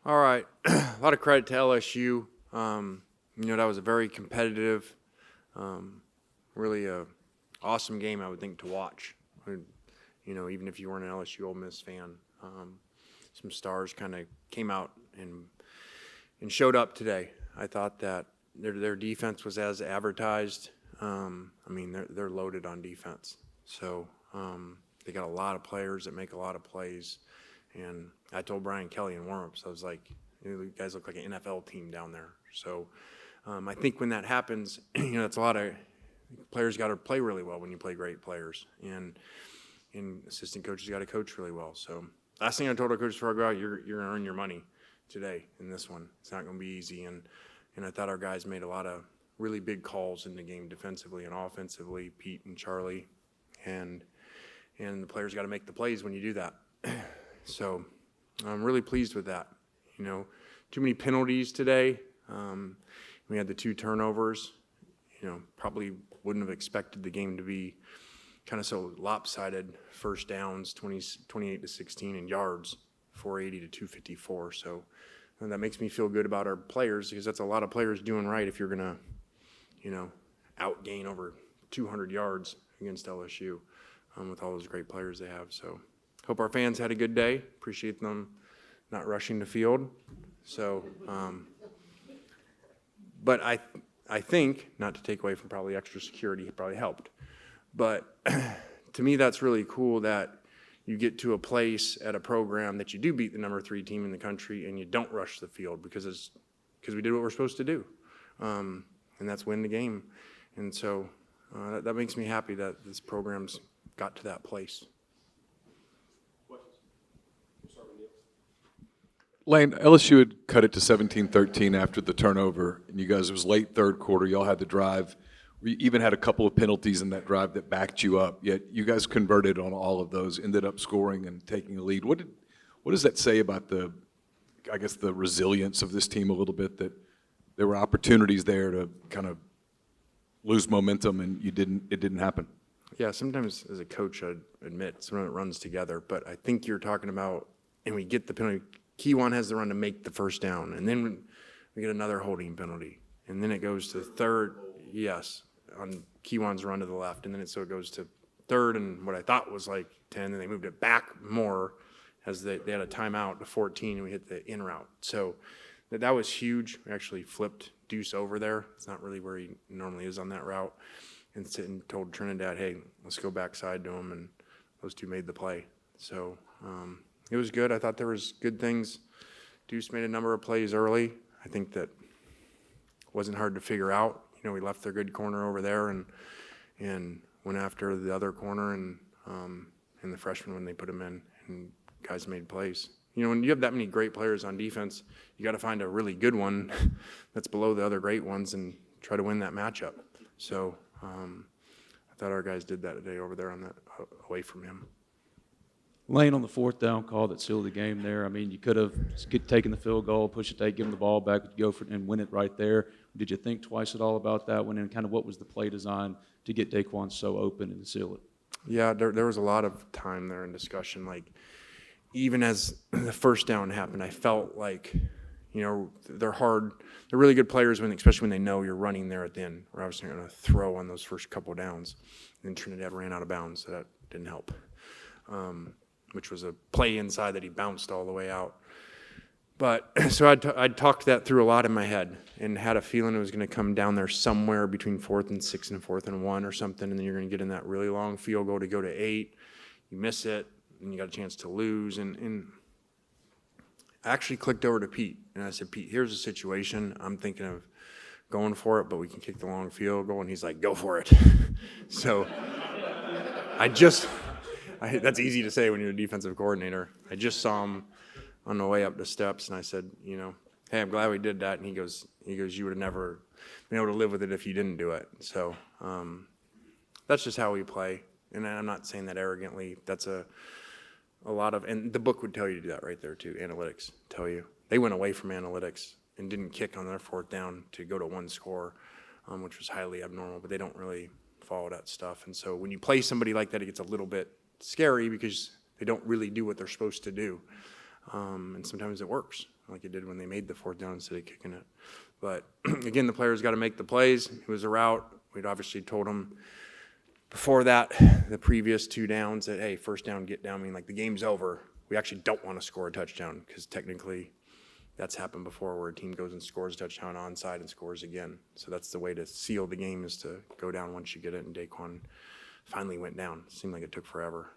All right. A lot of credit to LSU. That was a very competitive, really awesome game, I would think, to watch. Even if you weren't an LSU Ole Miss fan. Some stars kind of came out and showed up today. I thought that their defense was as advertised. They're loaded on defense. So they got a lot of players that make a lot of plays. And I told Brian Kelly in warm-ups, I was like, you guys look like an NFL team down there. So I think when that happens, it's a lot of players got to play really well when you play great players. And assistant coaches got to coach really well. So last thing I told our coaches before I go out, you're going to earn your money today in this one. It's not going to be easy. And I thought our guys made a lot of really big calls in the game defensively and offensively, Pete and Charlie. And the players got to make the plays when you do that. So I'm really pleased with that. Too many penalties today. We had the 2 turnovers. Probably wouldn't have expected the game to be kind of so lopsided. First downs, 28-16, and yards, 480 to 254. So that makes me feel good about our players because that's a lot of players doing right if you're going to, outgain over 200 yards against LSU with all those great players they have. So hope our fans had a good day. Appreciate them not rushing the field. So, but I think, not to take away from probably extra security, it probably helped. But to me, that's really cool that you get to a place at a program that you do beat the number 3 team in the country and you don't rush the field because we did what we're supposed to do, and that's win the game. And so that makes me happy that this program's got to that place. Lane, LSU had cut it to 17-13 after the turnover, and you guys, it was late third quarter. Y'all had the drive. We even had a couple of penalties in that drive that backed you up, yet you guys converted on all of those, ended up scoring and taking a lead. What does that say about the resilience of this team a little bit, that there were opportunities there to kind of lose momentum and it didn't happen? Yeah, sometimes as a coach, I'd admit some of it runs together, but I think you're talking about, and we get the penalty. Keywan has the run to make the first down, and then we get another holding penalty, and then it goes to third. Yes, on Keywan's run to the left, and then it goes to third, and what I thought was like 10, and they moved it back more as they had a timeout to 14, and we hit the in route. So that was huge. We actually flipped Deuce over there. It's not really where he normally is on that route, and told Trinidad, hey, let's go backside to him, and those 2 made the play. So it was good. I thought there was good things. Deuce made a number of plays early. I think that wasn't hard to figure out. We left their good corner over there and went after the other corner and the freshman when they put him in, and guys made plays. When you have that many great players on defense, you got to find a really good one that's below the other great ones and try to win that matchup. So I thought our guys did that today over there on that away from him. Lane, on the 4th down call that sealed the game there, you could have taken the field goal, push it, give them the ball back, go for it, and win it right there. Did you think twice at all about that one, and kind of what was the play design to get Daquan so open and to seal it? Yeah, there was a lot of time there in discussion. Even as the first down happened, I felt like, they're hard. They're really good players, especially when they know you're running there at the end. We're obviously going to throw on those first couple downs. And then Trinidad ran out of bounds, so that didn't help. Which was a play inside that he bounced all the way out. But so I'd talked that through a lot in my head and had a feeling it was going to come down there somewhere between 4th and 6 and 4th and 1 or something, and then you're going to get in that really long field goal to go to 8. You miss it, and you got a chance to lose. And I actually clicked over to Pete, and I said, Pete, here's the situation. I'm thinking of going for it, but we can kick the long field goal. And he's like, go for it. So that's easy to say when you're a defensive coordinator. I just saw him on the way up the steps, and I said, hey, I'm glad we did that. And he goes, you would have never been able to live with it if you didn't do it. So that's just how we play. And I'm not saying that arrogantly. That's a lot of, and the book would tell you to do that right there too. Analytics tell you. They went away from analytics and didn't kick on their 4th down to go to 1 score, which was highly abnormal, but they don't really follow that stuff. And so when you play somebody like that, it gets a little bit scary because they don't really do what they're supposed to do. And sometimes it works, like it did when they made the fourth down instead of kicking it. But again, the players got to make the plays. It was a route. We'd obviously told them before that, the previous 2 downs, that, hey, first down, get down, I mean, like the game's over. We actually don't want to score a touchdown because technically that's happened before where a team goes and scores a touchdown onside and scores again. So that's the way to seal the game, is to go down once you get it, and Daquan finally went down. It seemed like it took forever.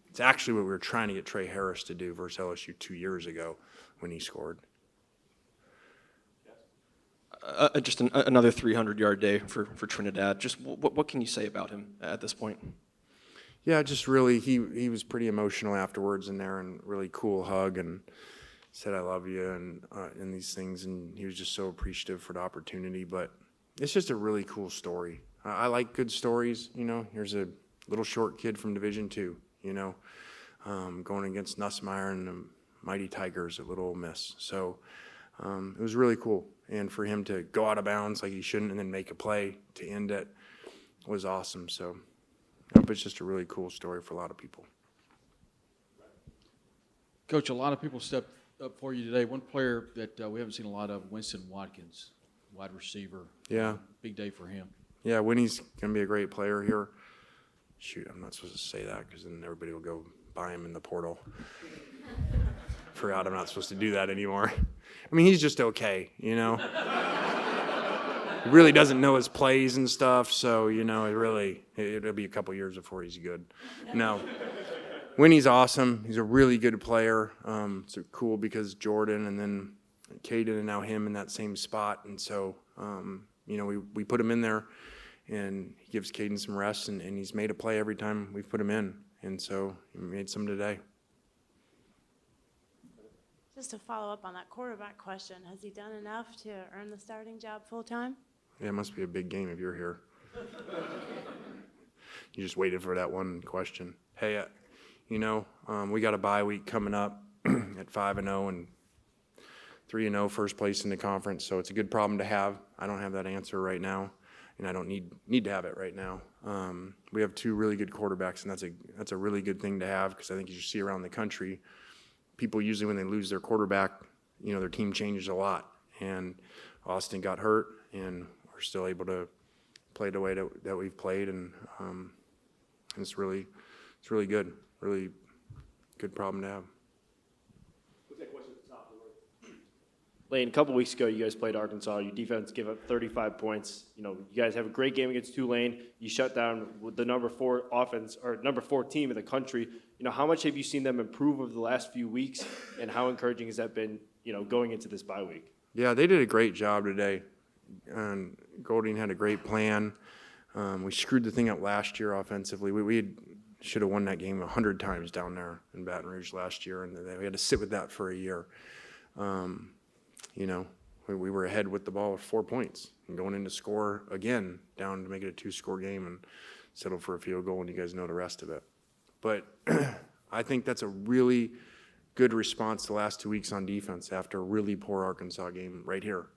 It's actually what we were trying to get Trey Harris to do versus LSU 2 years ago when he scored. Just another 300-yard day for Trinidad. Just what can you say about him at this point? Yeah, just really, he was pretty emotional afterwards in there, and really cool hug, and said, I love you, and these things, and he was just so appreciative for the opportunity. But it's just a really cool story. I like good stories, you know. Here's a little short kid from Division II, you know, going against Nussmeier and the Mighty Tigers at Little Ole Miss. So it was really cool. And for him to go out of bounds like he shouldn't and then make a play to end it was awesome. So I hope it's just a really cool story for a lot of people. Coach, a lot of people stepped up for you today. One player that we haven't seen a lot of, Winston Watkins, wide receiver. Yeah. Big day for him. Yeah, Winnie's going to be a great player here. Shoot, I'm not supposed to say that because then everybody will go buy him in the portal. Forgot I'm not supposed to do that anymore. I mean, he's just okay, you know. He really doesn't know his plays and stuff, so, you know, it'll be a couple years before he's good. No. Winnie's awesome. He's a really good player. It's cool because Jordan and then Caden and now him in that same spot. And so, you know, we put him in there, and he gives Caden some rest, and he's made a play every time we've put him in. And so he made some today. Just to follow up on that quarterback question, has he done enough to earn the starting job full-time? Yeah, it must be a big game if you're here. You just waited for that one question. Hey, you know, we got a bye week coming up at 5-0 and 3-0, first place in the conference, so it's a good problem to have. I don't have that answer right now, and I don't need to have it right now. We have 2 really good quarterbacks, and that's a really good thing to have, because I think as you see around the country, people usually when they lose their quarterback, you know, their team changes a lot. And Austin got hurt, and we're still able to play the way that we've played, and it's really good. Really good problem to have. Lane, a couple weeks ago, you guys played Arkansas. Your defense gave up 35 points. You know, you guys have a great game against Tulane. You shut down with the number 4 offense, or number 4 team in the country. You know, how much have you seen them improve over the last few weeks, and how encouraging has that been, you know, going into this bye week? Yeah, they did a great job today. And Golding had a great plan. We screwed the thing up last year offensively. We should have won that game 100 times down there in Baton Rouge last year, and we had to sit with that for a year. You know, we were ahead with the ball with 4 points and going in to score again, down to make it a 2-score game and settle for a field goal, and you guys know the rest of it. But I think that's a really good response the last 2 weeks on defense after a really poor Arkansas game right here.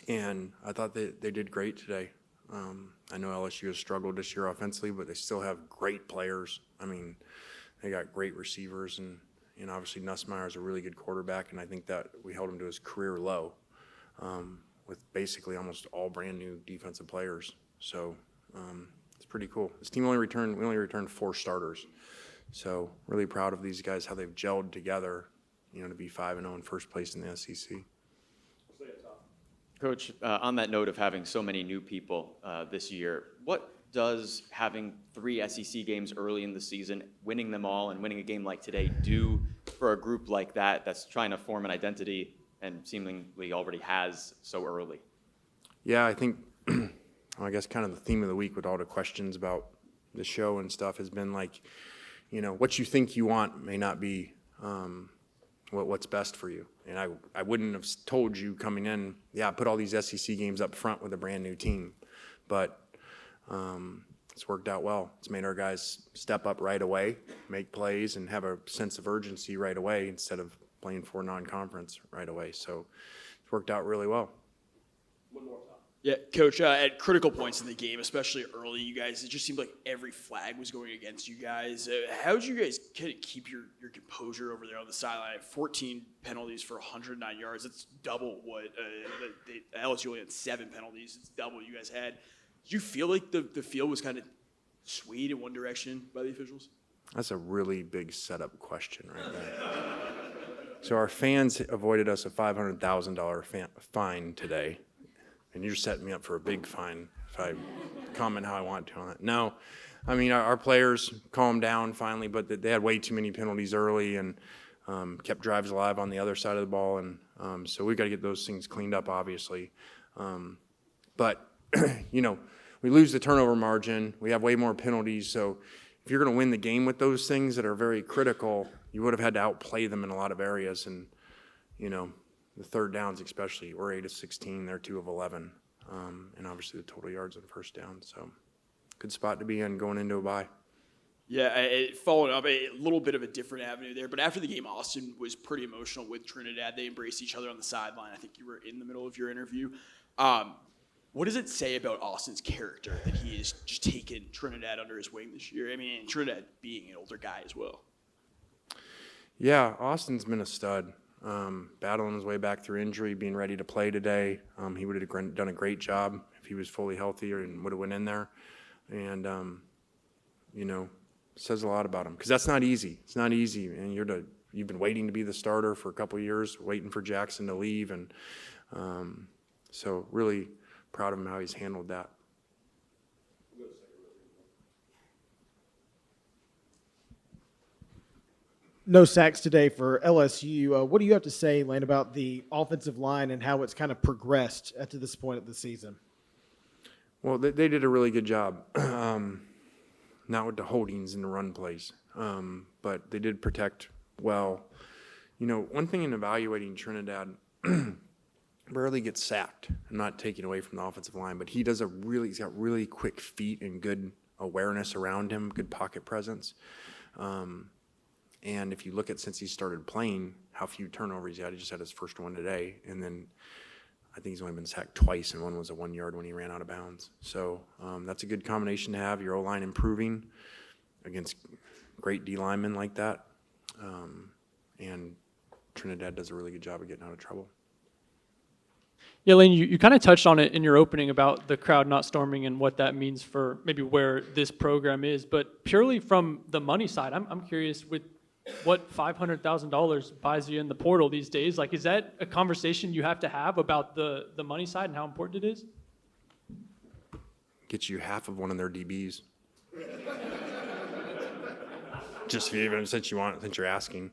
And I thought they did great today. I know LSU has struggled this year offensively, but they still have great players. I mean, they got great receivers, and obviously Nussmeier is a really good quarterback, and I think that we held him to his career low with basically almost all brand new defensive players. So it's pretty cool. This team we only returned 4 starters. So really proud of these guys, how they've gelled together, you know, to be 5-0 in first place in the SEC. Coach, on that note of having so many new people this year, what does having 3 SEC games early in the season, winning them all and winning a game like today, do for a group like that that's trying to form an identity and seemingly already has so early? Yeah, I think, I guess kind of the theme of the week with all the questions about the show and stuff has been like, you know, what you think you want may not be what's best for you. And I wouldn't have told you coming in, yeah, put all these SEC games up front with a brand new team. But it's worked out well. It's made our guys step up right away, make plays, and have a sense of urgency right away instead of playing for non-conference right away. So it's worked out really well. One more Yeah, Coach, at critical points in the game, especially early, you guys, it just seemed like every flag was going against you guys. How did you guys kind of keep your composure over there on the sideline? 14 penalties for 109 yards. That's double what LSU only had 7 penalties. It's double what you guys had. Did you feel like the field was kind of swayed in one direction by the officials? That's a really big setup question right there. So our fans avoided us a $500,000 fine today. And you're setting me up for a big fine if I comment how I want to on that. No, I mean, our players calmed down finally, but they had way too many penalties early and kept drives alive on the other side of the ball. And so we've got to get those things cleaned up, obviously. But, you know, we lose the turnover margin. We have way more penalties. So if you're going to win the game with those things that are very critical, you would have had to outplay them in a lot of areas. And, you know, the third downs especially, we're 8 of 16, they're 2 of 11. And obviously the total yards on first down. So good spot to be in going into a bye. Yeah, following up, a little bit of a different avenue there. But after the game, Austin was pretty emotional with Trinidad. They embraced each other on the sideline. I think you were in the middle of your interview. What does it say about Austin's character that he has just taken Trinidad under his wing this year? I mean, Trinidad being an older guy as well. Yeah, Austin's been a stud. Battling his way back through injury, being ready to play today. He would have done a great job if he was fully healthy and would have went in there. And, you know, says a lot about him because that's not easy. It's not easy. And you've been waiting to be the starter for a couple of years, waiting for Jackson to leave. And so really proud of him how he's handled that. No sacks today for LSU. What do you have to say, Lane, about the offensive line and how it's kind of progressed up to this point of the season? Well, they did a really good job. Not with the holdings and the run plays, but they did protect well. You know, one thing in evaluating Trinidad, rarely gets sacked. I'm not taking away from the offensive line, but he's got really quick feet and good awareness around him, good pocket presence. And if you look at since he started playing, how few turnovers he had. He just had his first one today. And then I think he's only been sacked twice, and one was a 1 yard when he ran out of bounds. So that's a good combination to have, your O-line improving against great D linemen like that. And Trinidad does a really good job of getting out of trouble. Yeah, Lane, you kind of touched on it in your opening about the crowd not storming and what that means for maybe where this program is. But purely from the money side, I'm curious with what $500,000 buys you in the portal these days. Like, is that a conversation you have to have about the money side and how important it is? Get you half of one of their DBs. Just even since you're asking.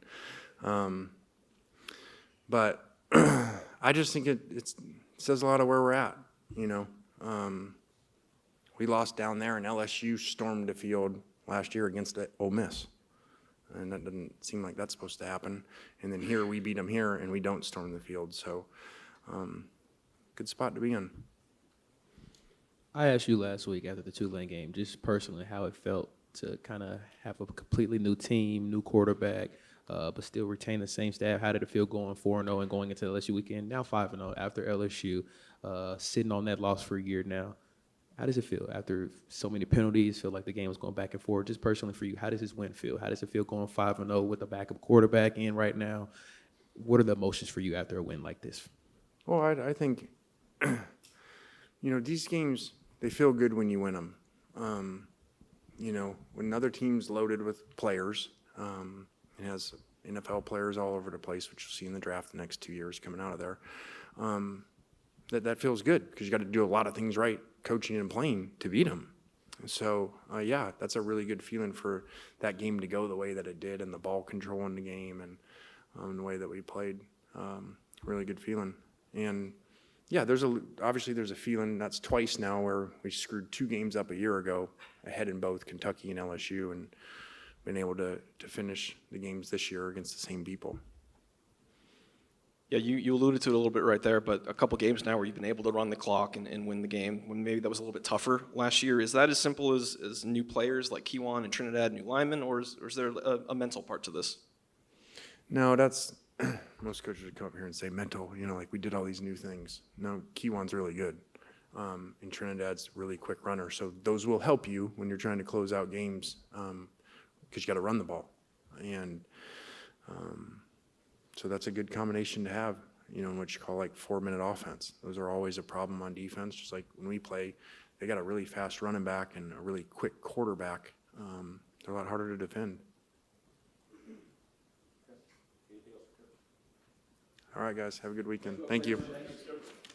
But I just think it says a lot of where we're at, you know. We lost down there, and LSU stormed the field last year against Ole Miss. And that doesn't seem like that's supposed to happen. And then here we beat them here, and we don't storm the field. So good spot to be in. I asked you last week after the Tulane game, just personally, how it felt to kind of have a completely new team, new quarterback, but still retain the same staff. How did it feel going 4-0 and going into LSU weekend, now 5-0 after LSU, sitting on that loss for a year now? How does it feel after so many penalties, feel like the game was going back and forth? Just personally for you, how does this win feel? How does it feel going 5-0 with a backup quarterback in right now? What are the emotions for you after a win like this? Well, I think, you know, these games, they feel good when you win them. You know, when another team's loaded with players, it has NFL players all over the place, which you'll see in the draft the next 2 years coming out of there, that feels good because you got to do a lot of things right, coaching and playing to beat them. So, yeah, that's a really good feeling for that game to go the way that it did and the ball control in the game and the way that we played. Really good feeling. And, yeah, obviously there's a feeling that's twice now where we screwed 2 games up a year ago ahead in both Kentucky and LSU and been able to finish the games this year against the same people. Yeah, you alluded to it a little bit right there, but a couple games now where you've been able to run the clock and win the game, when maybe that was a little bit tougher last year. Is that as simple as new players like Kiwan and Trinidad, new linemen, or is there a mental part to this? No, that's most coaches would come up here and say mental, you know, like we did all these new things. No, Kiwan's really good. and Trinidad's a really quick runner. So those will help you when you're trying to close out games because you got to run the ball. And so that's a good combination to have, you know, in what you call like 4-minute offense. Those are always a problem on defense, just like when we play. They got a really fast running back and a really quick quarterback. They're a lot harder to defend. All right, guys, have a good weekend. Thank you.